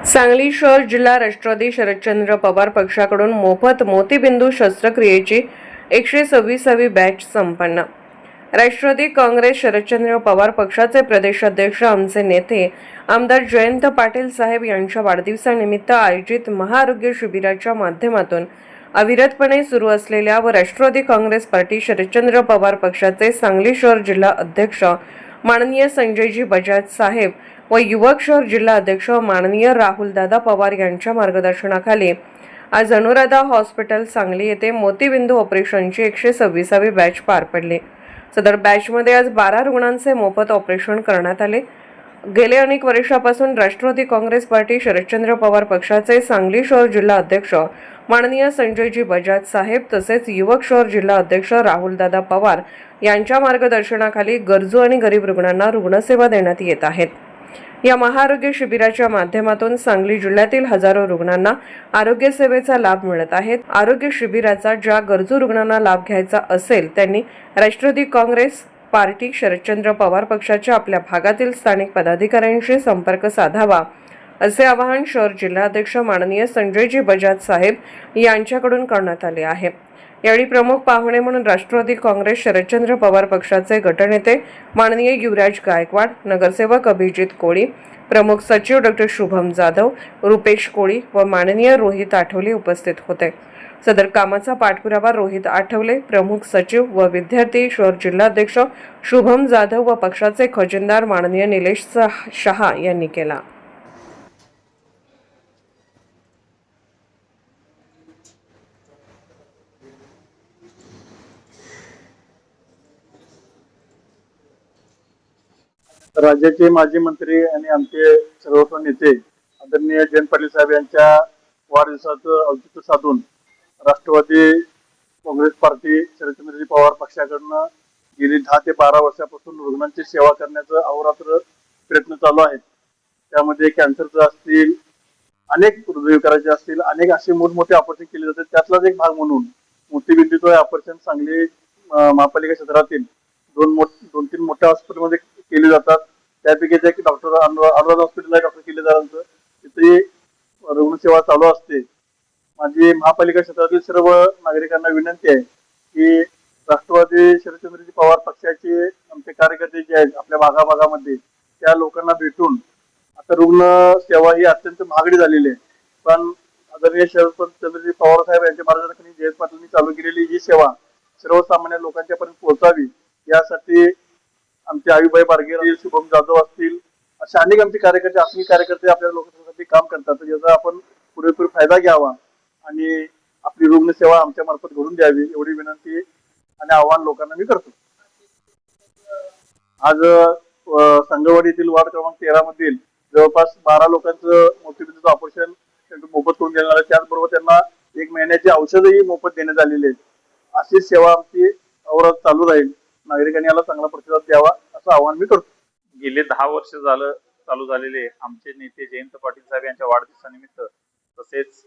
सांगली शहर जिल्हा राष्ट्रवादी शरदचंद्र पवार पक्षाकडून मोफत मोतीबिंदू शस्त्रक्रियेची 126वी बॅच संपन्न। राष्ट्रवादी काँग्रेस शरदचंद्र पवार पक्षाचे प्रदेशाध्यक्ष आमचे नेते आमदार जयंत पाटील साहेब यांच्या वाढदिवसानिमित्त आयोजित महाआरोग्य शिबिराच्या माध्यमातून अविरतपणे सुरू असलेल्या व राष्ट्रवादी काँग्रेस पार्टी शरदचंद्र पवार पक्षाचे सांगली शहर जिल्हा अध्यक्ष माननीय संजयजी बजाज साहेब व युवक शहर जिल्हा अध्यक्ष माननीय राहुलदादा पवार यांच्या मार्गदर्शनाखाली आज अनुराधा हॉस्पिटल सांगली येथे मोतीबिंदू ऑपरेशनची 126वी बॅच पार पडली। सदर बॅचमध्ये आज 12 रुग्णांचे मोफत ऑपरेशन करण्यात आले। गेले अनेक वर्षापासून राष्ट्रवादी काँग्रेस पार्टी शरदचंद्र पवार पक्षाचे सांगली शहर जिल्हा अध्यक्ष माननीय संजयजी बजाज साहेब तसेच युवक शहर जिल्हा अध्यक्ष राहुलदादा पवार यांच्या मार्गदर्शनाखाली गरजू आणि गरीब रुग्णांना रुग्णसेवा देण्यात येत आहेत। या महाआरोग्य शिबिराच्या माध्यमातून सांगली जिल्ह्यातील हजारो रुग्णांना आरोग्य सेवेचा लाभ मिळत आहे। आरोग्य शिबिराचा ज्या गरजू रुग्णांना लाभ घ्यायचा असेल त्यांनी राष्ट्रवादी काँग्रेस पार्टी शरदचंद्र पवार पक्षाच्या आपल्या भागातील स्थानिक पदाधिकाऱ्यांशी संपर्क साधावा असे आवाहन शहर जिल्हाध्यक्ष माननीय संजयजी बजाज साहेब यांच्याकडून करण्यात आले आहे। यावेळी प्रमुख पाहुणे म्हणून राष्ट्रवादी काँग्रेस शरदचंद्र पवार पक्षाचे गटनेते माननीय युवराज गायकवाड, नगरसेवक अभिजित कोळी, प्रमुख सचिव डॉ. शुभम जाधव, रुपेश कोळी व माननीय रोहित आठवले उपस्थित होते। सदर कामाचा पाठपुरावा रोहित आठवले, प्रमुख सचिव व विद्यार्थी शहर जिल्हाध्यक्ष शुभम जाधव व पक्षाचे खजिनदार माननीय निलेश शहा यांनी केला। राज्याचे माजी मंत्री आणि आमचे सर्वस्व नेते आदरणीय जयंत पाटील साहेब यांच्या वाढदिवसाचं औचित्य साधून राष्ट्रवादी काँग्रेस पार्टी शरदचंद्रजी पवार पक्षाकडनं गेली 10 ते 12 वर्षापासून रुग्णांची सेवा करण्याचं अहोरात्र प्रयत्न चालू आहेत। त्यामध्ये कॅन्सरचं असतील, अनेक हृदयविकाराचे असतील, अनेक असे मोठमोठे ऑपरेशन केले जातात। त्यातलाच एक भाग म्हणून मोतीबिंदूचं ऑपरेशन सांगली महापालिका क्षेत्रातील 2-3 मोठ्या हॉस्पिटलमध्ये केले जातात। त्यापैकी एक डॉक्टर अनुराधा हॉस्पिटल डॉक्टर केलेदारांचं तिथे रुग्णसेवा चालू असते। माझी महापालिका क्षेत्रातील सर्व नागरिकांना विनंती आहे की राष्ट्रवादी शरदचंद्रजी पवार पक्षाचे आमचे कार्यकर्ते जे आहेत आपल्या भागाभागामध्ये त्या लोकांना भेटून, आता रुग्ण सेवा ही अत्यंत महागडी झालेली आहे, पण आदरणीय शरदचंद्रजी पवार साहेब यांच्या मार्गदर्शनाखाली जयंत पाटलांनी चालू केलेली ही सेवा सर्वसामान्य लोकांच्या पर्यंत पोहोचावी यासाठी आमचे आयुबाई बारगे, शुभम जाधव असतील, असे अनेक आमचे कार्यकर्ते आपल्या लोकांसाठी काम करतात। याचा आपण पुरेपूर फायदा घ्यावा आणि आपली रुग्णसेवा आमच्या मार्फत घडून द्यावी एवढी विनंती आणि आवाहन लोकांना मी करतो। आज संगवाडीतील वार्ड क्रमांक 13 मधील जवळपास 12 लोकांचं मोतीबिंदूचं ऑपरेशन मोफत करून देण्यात आलं। त्याचबरोबर त्यांना 1 महिन्याची औषधही मोफत देण्यात आलेली आहेत। अशी सेवा आमची अहोरात्र चालू राहील। नागरिकांनी याला चांगला प्रतिसाद द्यावा असं आवाहन मी करतो। गेले 10 वर्ष झालं चालू झालेले आमचे नेते जयंत पाटील साहेब यांच्या वाढदिवसानिमित्त तसेच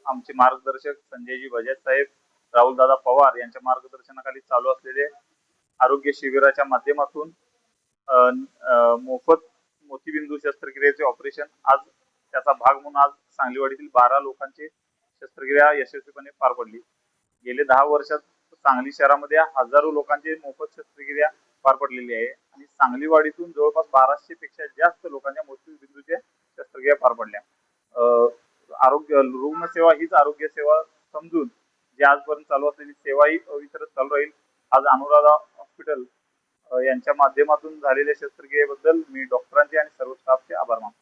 आमचे मार्गदर्शक संजयजी बजाज साहेब, राहुलदादा पवार यांच्या मार्गदर्शनाखाली चालू असलेले आरोग्य शिबिराच्या माध्यमातून मोफत मोतीबिंदू शस्त्रक्रियेचे ऑपरेशन आज त्याचा भाग म्हणून आज सांगलीवाडीतील 12 लोकांची शस्त्रक्रिया यशस्वीपणे पार पडली। गेले 10 वर्षात सांगली शहरामध्ये हजारो लोकांची मोफत शस्त्रक्रिया पार पडलेली आहे आणि सांगलीवाडीतून जवळपास 1200 पेक्षा जास्त लोकांच्या मोतीबिंदूच्या शस्त्रक्रिया पार पडल्या। आरोग्य रुग्णसेवा हीच आरोग्य सेवा समजून जी आजपर्यंत चालू असलेली सेवा ही अविरत चालू राहील। आज अनुराधा हॉस्पिटल यांच्या माध्यमातून झालेल्या शस्त्रक्रियेबद्दल मी डॉक्टरांचे आणि सर्व स्टाफचे आभार मानतो।